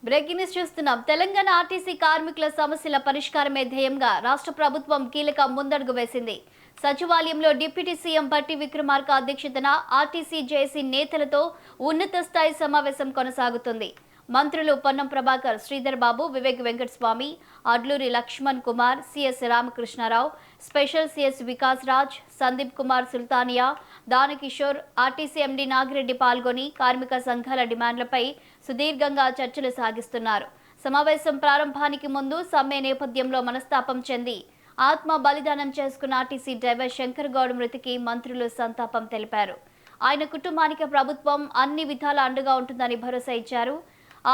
Breaking news చూస్తున్నాం. Telangana RTC కార్మికుల సమస్యల పరిష్కారమే ధ్యేయంగా రాష్ట్ర ప్రభుత్వం కీలక ముందడుగు వేసింది. సచివాలయంలో డిప్యూటీ సీఎం భట్టి విక్రమార్క అధ్యక్షతన ఆర్టీసీ జేఏసీ నేతలతో ఉన్నత స్థాయి సమావేశం కొనసాగుతుంది. మంత్రులు Ponnam Prabhakar, Sridhar Babu, Vivek Venkataswamy, Adluri Laxman Kumar, CS Ramakrishna Rao, special CS Vikas Raj, Sandeep Kumar Sultania, Dana Kishore, RTC MD Nagi Reddy పాల్గొని కార్మిక సంఘాల డిమాండ్లపై సుదీర్ఘంగా చర్చలు సాగిస్తున్నారు. సమావేశం ప్రారంభానికి ముందు సమ్మె నేపథ్యంలో మనస్తాపం చెంది ఆత్మ బలిదానం చేసుకున్న ఆర్టీసీ డ్రైవర్ శంకర్ గౌడ్ మృతికి మంత్రులు సంతాపం తెలిపారు. ఆయన కుటుంబానికి ప్రభుత్వం అన్ని విధాల అండగా ఉంటుందని భరోసా ఇచ్చారు.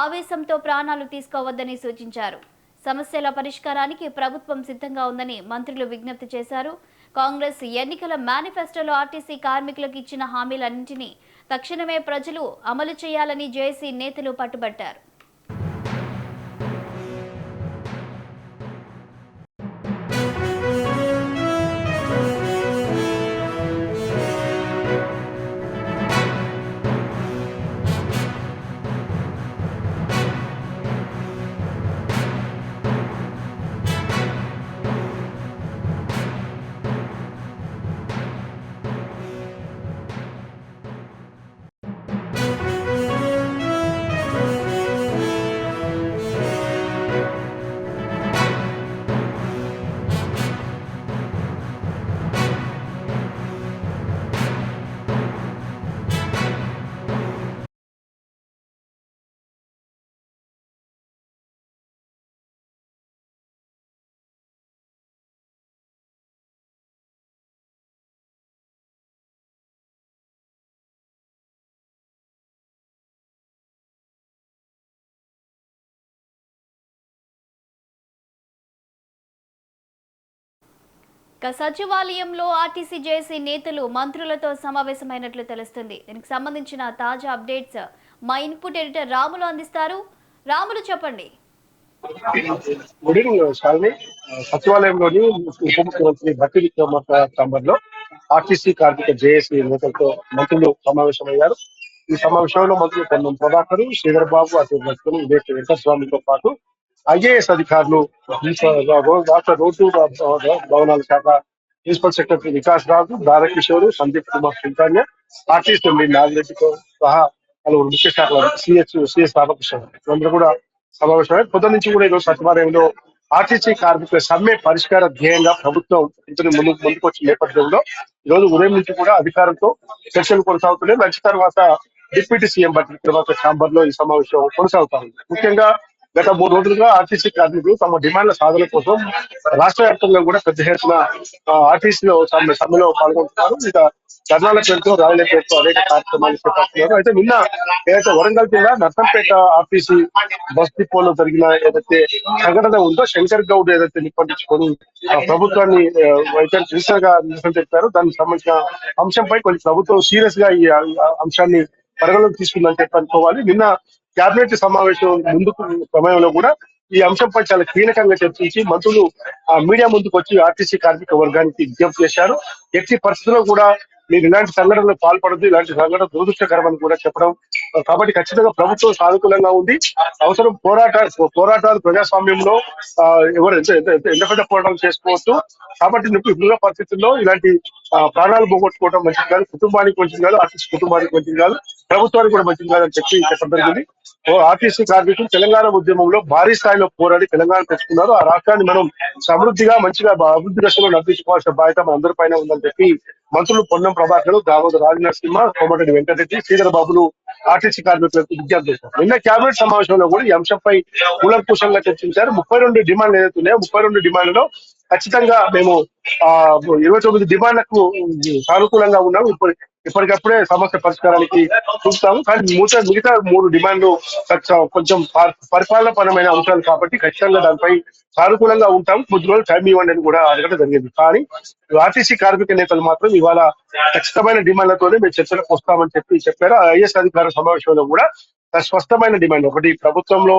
ఆవేశంతో ప్రాణాలు తీసుకోవద్దని సూచించారు. సమస్యల పరిష్కారానికి ప్రభుత్వం సిద్ధంగా ఉందని మంత్రులు విజ్ఞప్తి చేశారు. కాంగ్రెస్ ఎన్నికల మేనిఫెస్టోలో ఆర్టీసీ కార్మికులకు ఇచ్చిన హామీలన్నింటినీ తక్షణమే ప్రజలు అమలు చేయాలని జేఏసీ నేతలు పట్టుబట్టారు. సచివాలయంలో ఆర్టీసీ జేఏసీ నేతలు మంత్రులతో సమావేశమైనట్లు తెలుస్తుంది. దీనికి సంబంధించిన తాజా అప్డేట్స్ మా ఇన్పుట్ ఎడిటర్ రాములు అందిస్తారు. రాములు, చెప్పండి. Good evening Shalini. సచివాలయంలోని ఉప ముఖ్యమంత్రి భట్టి విక్రమార్క ఛాంబర్లో ఆర్టీసీ కార్మిక జేఏసీ నేతలతో మంత్రులు సమావేశమయ్యారు. ఈ సమావేశంలో మంత్రులు పొన్నం ప్రభాకర్, శ్రీధర్ బాబు, అశోక్ లక్ష్మణ్, వివేక్ వెంకటస్వామితో పాటు ఐఏఎస్ అధికారులు, రాష్ట్ర రోడ్డు భవనాల శాఖ ప్రిన్సిపల్ సెక్రటరీ వికాస్ రాజు, దానకిషోర్, సందీప్ కుమార్ సుల్తానియా, ఆర్టీసీ ఎండీ నాగిరెడ్డితో సహా పలువురు ముఖ్య శాఖల సిఎస్ రామకృష్ణ అందరూ కూడా సమావేశమై పొద్దు నుంచి కూడా ఈరోజు సచివాలయంలో ఆర్టీసీ కార్మికుల సమ్మె పరిష్కార ధ్యేయంగా ప్రభుత్వం ముందుకు వచ్చిన నేపథ్యంలో ఈరోజు ఉదయం నుంచి కూడా అధికారులతో చర్చలు కొనసాగుతున్నాయి. లంచ్ తర్వాత deputy CM Bhatti Vikramarka chamber లో ఈ సమావేశం కొనసాగుతా ఉంది. ముఖ్యంగా గత 3 రోజులుగా ఆర్టీసీ కార్మికులు తమ డిమాండ్ల సాధన కోసం రాష్ట్ర వ్యాప్తంగా కూడా పెద్ద ఎత్తున ఆర్టీసీలో సమ్మెలో పాల్గొంటున్నారు. ఇక ధర్నాల పేరుతో, ర్యాలీల పేరుతో అనేక కార్యక్రమాలు చేపడుతున్నారు. అయితే నిన్న ఏదైతే వరంగల్ జిల్లా నర్సంపేట ఆర్టీసీ బస్ డిపోలో జరిగిన ఏదైతే సంఘటన ఉందో, శంకర్ గౌడ్ ఏదైతే నిప్పంటించుకొని ప్రభుత్వాన్ని నిరసన చెప్పారు. దానికి సంబంధించిన అంశంపై కొంచెం ప్రభుత్వం సీరియస్ గా ఈ అంశాన్ని పరిగణలోకి తీసుకుందని చెప్పి అనుకోవాలి. నిన్న కేబినెట్ సమావేశం ముందుకు సమయంలో కూడా ఈ అంశంపై చాలా కీలకంగా చర్చించి మంత్రులు మీడియా ముందుకు వచ్చి ఆర్టీసీ కార్మిక వర్గానికి విజ్ఞప్తి చేశారు. ఎట్టి పరిస్థితుల్లో కూడా మీరు ఇలాంటి సంఘటనలకు పాల్పడదు, ఇలాంటి సంఘటన దురదృష్టకరమని కూడా చెప్పడం. కాబట్టి ఖచ్చితంగా ప్రభుత్వం సానుకూలంగా ఉంది. అవసరం పోరాటాలు ప్రజాస్వామ్యంలో ఎవరు ఎంత పెద్ద పోరాటం చేసుకోవచ్చు. కాబట్టి ఇప్పుడున్న పరిస్థితుల్లో ఇలాంటి ప్రాణాలు పోగొట్టుకోవడం మంచిది కాదు, కుటుంబానికి మంచిది కాదు, ఆర్టీసీ కుటుంబానికి మంచిది కాదు, ప్రభుత్వానికి కూడా మంచిది కాదని చెప్పి చెప్పడం జరిగింది. ఆర్టీసీ కార్మికులు తెలంగాణ ఉద్యమంలో భారీ స్థాయిలో పోరాడి తెలంగాణ తెచ్చుకున్నారు. ఆ రాష్ట్రాన్ని మనం సమృద్ధిగా మంచిగా అభివృద్ధి దశలో నడిపించుకోవాల్సిన బాధ్యత మన అందరిపైన ఉందని చెప్పి మంత్రులు పొన్నం ప్రభాకర్, దామోదర రాజనరసింహ, కోమటిరెడ్డి వెంకటరెడ్డి, శ్రీధర్ బాబులు ఆర్టీసీ కార్మికులకు విజ్ఞప్తి చేశారు. నిన్న కేబినెట్ సమావేశంలో కూడా ఈ అంశంపై కూలంకుషంగా చర్చించారు. 32 డిమాండ్లు ఏదైతున్నాయో 32 డిమాండ్లలో ఖచ్చితంగా మేము 29 డిమాండ్లకు సానుకూలంగా ఉన్నాము. ఇప్పటికప్పుడే సమస్య పరిష్కారానికి చూస్తాము. కానీ మిగతా 3 డిమాండ్లు కొంచెం పరిపాలన పరమైన అంశాలు కాబట్టి ఖచ్చితంగా దానిపై సానుకూలంగా ఉంటాం, కొద్ది రోజులు టైం ఇవ్వండి అని కూడా అడగడం జరిగింది. కానీ ఆర్టీసీ కార్మిక నేతలు మాత్రం ఇవాళ ఖచ్చితమైన డిమాండ్లతోనే మేము చర్చలకు వస్తామని చెప్పారు. ఐఏఎస్ అధికారుల సమావేశంలో కూడా స్పష్టమైన డిమాండ్ ఒకటి, ప్రభుత్వంలో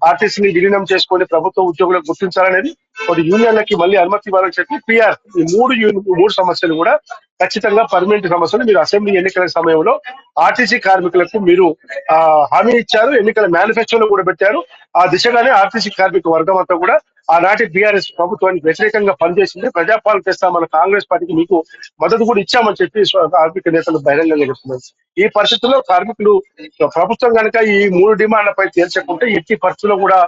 ఆర్టీసీని విలీనం చేసుకొని ప్రభుత్వ ఉద్యోగులకు గుర్తించాలనేది, ఒకటి యూనియన్లకి మళ్ళీ అనుమతి ఇవ్వాలని చెప్పి పిఆర్, ఈ 3 సమస్యలు కూడా ఖచ్చితంగా పర్మనెంట్ సమస్యలు మీరు అసెంబ్లీ ఎన్నికల సమయంలో ఆర్టీసీ కార్మికులకు మీరు హామీ ఇచ్చారు, ఎన్నికల మేనిఫెస్టోలో కూడా పెట్టారు. ఆ దిశగానే ఆర్టీసీ కార్మిక వర్గం అంతా కూడా ఆనాటి బీఆర్ఎస్ ప్రభుత్వానికి వ్యతిరేకంగా పనిచేసింది. ప్రజాపాలన చేస్తామన్న కాంగ్రెస్ పార్టీకి మీకు మద్దతు కూడా ఇచ్చామని చెప్పి కార్మిక నేతలు బహిరంగంగా చెప్తున్నారు. ఈ పరిస్థితుల్లో కార్మికులు ప్రభుత్వం కనుక ఈ 3 డిమాండ్లపై తేల్చకుంటే ఎట్టి పరిస్థితుల్లో కూడా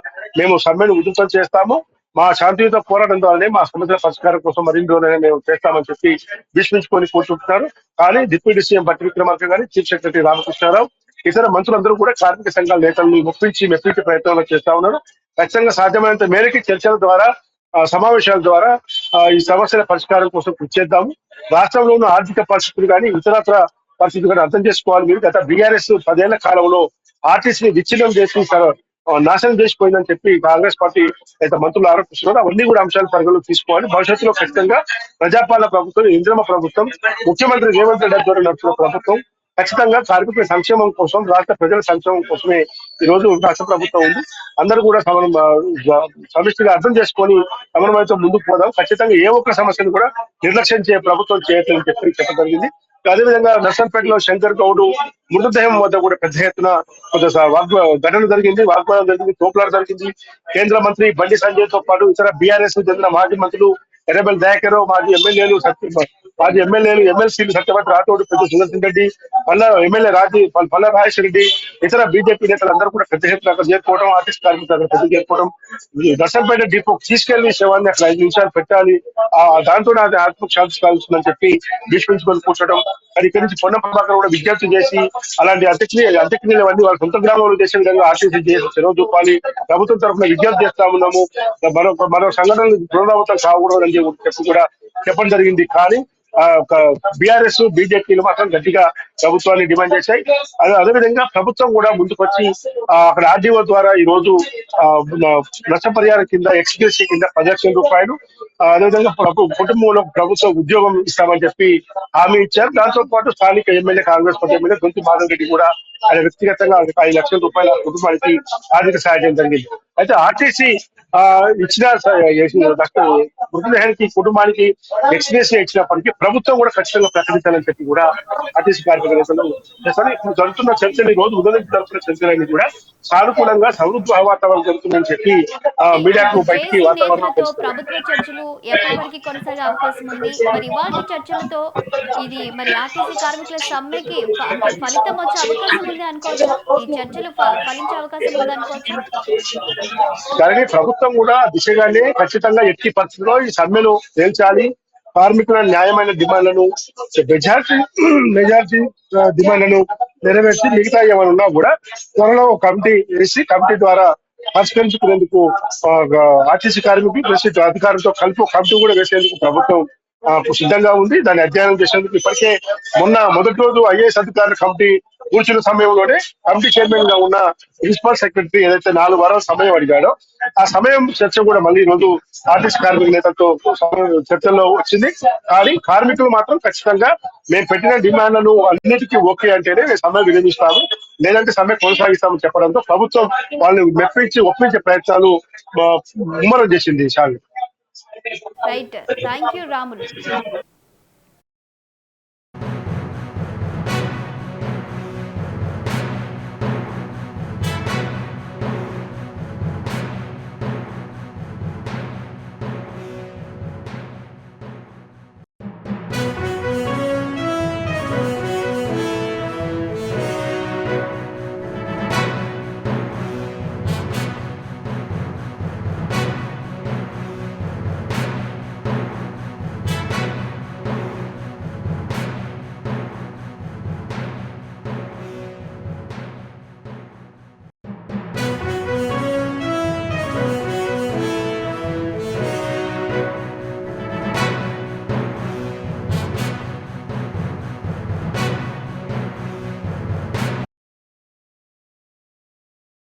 మేము సమ్మెను ఉధృతం చేస్తాము. మా శాంతియుత పోరాటం ద్వారానే మా సమస్యల పరిష్కారం కోసం మరిన్ని రోజులైనా మేము చేస్తామని చెప్పి భీష్మించుకొని కూర్చుంటున్నారు. కానీ డిప్యూటీ సీఎం బట్టి విక్రమార్క గాని, చీఫ్ సెక్రటరీ రామకృష్ణారావు, ఇతర మంత్రులందరూ కూడా కార్మిక సంఘాల నేతలను మెప్పించే ప్రయత్నాలు చేస్తా ఉన్నారు. ఖచ్చితంగా సాధ్యమైనంత మేరకు చర్చల ద్వారా, సమావేశాల ద్వారా ఈ సమస్యల పరిష్కారం కోసం కృషి చేద్దాము. రాష్ట్రంలో ఉన్న ఆర్థిక పరిస్థితులు కానీ ఇతరత్ర పరిస్థితులు కానీ అర్థం చేసుకోవాలి. మీరు గత బీఆర్ఎస్ 10 ఏళ్ల కాలంలో ఆర్టీసీని విచ్ఛిన్నం చేసి నాశనం చేసిపోయిందని చెప్పి కాంగ్రెస్ పార్టీ అయితే మంత్రులు ఆరోపిస్తున్నారు. అవన్నీ కూడా అంశాలు పరిగణలోకి తీసుకోవాలి. భవిష్యత్తులో ఖచ్చితంగా ప్రజాపాలన ప్రభుత్వం, ఇంద్రమ ప్రభుత్వం, ముఖ్యమంత్రి రేవంత్ రెడ్డి ద్వారా నడుస్తున్న ప్రభుత్వం ఖచ్చితంగా కార్మికుల సంక్షేమం కోసం, రాష్ట్ర ప్రజల సంక్షేమం కోసమే ఈ రోజు రాష్ట్ర ప్రభుత్వం ఉంది. అందరూ కూడా సమిష్టిగా అర్థం చేసుకొని సమన్వయంతో ముందుకు పోదాం. ఖచ్చితంగా ఏ ఒక్క సమస్యను కూడా నిర్లక్ష్యం ప్రభుత్వం చేయట్లేదని చెప్పి చెప్పగలిగింది. అదేవిధంగా నర్సంపేటలో శంకర్ గౌడ్ మృతదేహం వద్ద కూడా పెద్ద ఎత్తున ఘటన జరిగింది, వాగ్వాదం జరిగింది, తోపులాట జరిగింది. కేంద్ర మంత్రి బండి సంజయ్ తో పాటు ఇతర బీఆర్ఎస్ చెందిన మాజీ మంత్రులు ఎర్రబెల్ దయాకర్, మాజీ ఎమ్మెల్యేలు ఎమ్మెల్సీలు సత్యవతి రాథోడ్, పెద్ద సుదర్శన్ రెడ్డి, పల్ల రాజేశ్వర రెడ్డి, ఇతర బీజేపీ నేతలు అందరూ కూడా పెద్ద ఎత్తున అక్కడ చేరుకోవడం, ఆర్టీసీ కార్మికులు అక్కడ పెద్ద చేరుకోవడం, నర్సంపేట డిపో తీసుకెళ్లి శవాన్ని అక్కడ 5 నిమిషాలు పెట్టాలి, దాంతో అది ఆత్మశాంతి కాల్స్తుందని చెప్పి భీష్మించుకొని కూర్చోవడం. అది ఇక్కడి నుంచి పొన్న ప్రభాకర్ కూడా విజ్ఞప్తి చేసి అలాంటి అంత్యక్రియలు అన్ని వాళ్ళ సొంత గ్రామంలో చేసే విధంగా ఆర్టీసీ చేసి చెరువు చూపాలి. ప్రభుత్వం తరఫున విజ్ఞప్తి చేస్తా ఉన్నాము, మరో సంఘటనలు పునరావృతం కాకూడదు అని చెప్పి కూడా చెప్పడం జరిగింది. కానీ బీఆర్ఎస్ బీజేపీలు మాత్రం గట్టిగా ప్రభుత్వాన్ని డిమాండ్ చేశాయి. అదేవిధంగా ప్రభుత్వం కూడా ముందుకొచ్చి అక్కడ ఆర్డీఓ ద్వారా ఈ రోజు నష్టపరిహారం కింద ఎక్స్గ్రేషియా కింద 10 లక్షల రూపాయలు, అదేవిధంగా కుటుంబంలో ప్రభుత్వ ఉద్యోగం ఇస్తామని చెప్పి హామీ ఇచ్చారు. దాంతో పాటు స్థానిక ఎమ్మెల్యే, కాంగ్రెస్ పార్టీ ఎమ్మెల్యే దొంతి మాధవ్ రెడ్డి కూడా ఆయన వ్యక్తిగతంగా 5 లక్షల రూపాయల కుటుంబానికి ఆర్థిక సహాయం జరిగింది. అయితే ఆర్టీసీ ఇచ్చిన మృతదేహానికి కుటుంబానికి ఎక్స్గ్రేషియా ఇచ్చినప్పటికీ ప్రభుత్వం కూడా ఖచ్చితంగా ప్రకటించాలని చెప్పి కూడా ఆర్టీసీ కార్మిక నేతలు ఇప్పుడు జరుగుతున్న చర్చలు, ఈ రోజు ఉదయం జరుగుతున్న చర్చలన్నీ కూడా సానుకూలంగా సమృద్ధ వాతావరణం జరుగుతుందని చెప్పి మీడియాకు బయటికి వాతావరణం ప్రభుత్వ చర్చలు ఎప్పటి వరకు కొనసాగే అవకాశం ఉంది? మరి ఇవాటి చర్చలతో ఇది మరి ఆర్టీసీ కార్మికుల సమ్మెకి ఫలితం వచ్చే అవకాశం ఉంది అనుకోవచ్చు, ఈ చర్చలు ఫలించే అవకాశం ఉంది అనుకోవచ్చు. కానీ ప్రభుత్వం కూడా దిశగానే ఖచ్చితంగా ఎట్టి పరిస్థితుల్లో ఈ సమ్మెను తేల్చాలి, కార్మికుల న్యాయమైన డిమాండ్లను మెజార్టీ డిమాండ్లను నెరవేర్చి మిగతా ఏమైనా కూడా త్వరలో కమిటీ వేసి కమిటీ ద్వారా పరిష్కరించుకునేందుకు ఆర్టీసీ కార్మికులు ప్లస్ అధికారులతో కలిపి కమిటీ కూడా వేసేందుకు ప్రభుత్వం సిద్ధంగా ఉంది. దాన్ని అధ్యయనం చేసేందుకు ఇప్పటికే మొదటి రోజు ఐఏఎస్ అధికారుల కమిటీ కూర్చున్న సమయంలోనే కమిటీ చైర్మన్ గా ఉన్న ప్రిన్సిపల్ సెక్రటరీ ఏదైతే 4 వారాల సమయం అడిగాడో ఆ సమయం చర్చ కూడా మళ్ళీ ఈ రోజు ఆర్టీసీ కార్మిక నేతలతో చర్చల్లో వచ్చింది. కానీ కార్మికులు మాత్రం ఖచ్చితంగా మేము పెట్టిన డిమాండ్లను అన్నిటికీ ఓకే అంటేనే మేము సమ్మె విరమిస్తాము, లేదంటే సమ్మె కొనసాగిస్తామని చెప్పడంతో ప్రభుత్వం వాళ్ళని ఒప్పించే ప్రయత్నాలు ముమ్మరం చేసింది. Right, thank you Ramulu.